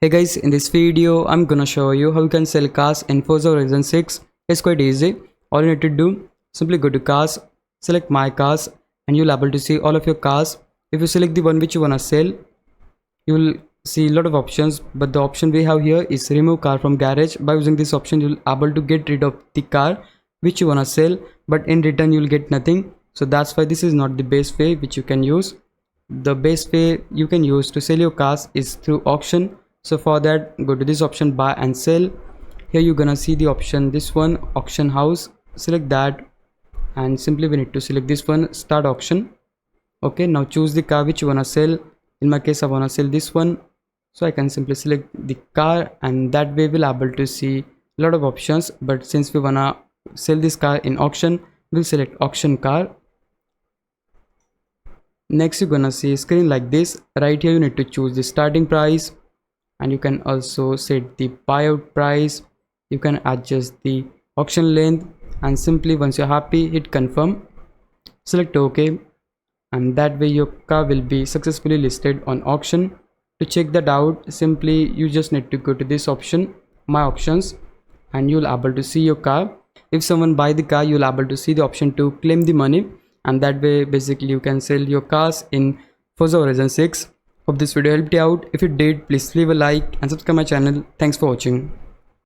Hey guys, in this video I'm gonna show you how you can sell cars in Forza Horizon 6. It's quite easy. All you need to do, simply go to cars, select my cars, and you'll able to see all of your cars. If you select the one which you wanna sell, you will see a lot of options, but the option we have here is remove car from garage. By using this option you'll able to get rid of the car which you wanna sell, but in return you'll get nothing. So that's why this is not the best way which you can use. The best way you can use to sell your cars is through auction. So for that, go to this option, buy and sell. Here you're gonna see the option, this one, auction house. Select that, and simply we need to select this one, start auction. Okay, now choose the car which you wanna sell. In my case I wanna sell this one, so I can simply select the car, and that way we'll able to see a lot of options. But since we wanna sell this car in auction, we'll select auction car. Next you're gonna see a screen like this. Right here you need to choose the starting price, and you can also set the buyout price. You can adjust the auction length, and simply once you're happy, hit confirm, select OK, and that way your car will be successfully listed on auction. To check that out, simply you just need to go to this option, my options, and you'll able to see your car. If someone buy the car, you'll able to see the option to claim the money, and that way basically you can sell your cars in Forza Horizon 6. Hope this video helped you out. If it did, please leave a like and subscribe my channel. Thanks for watching.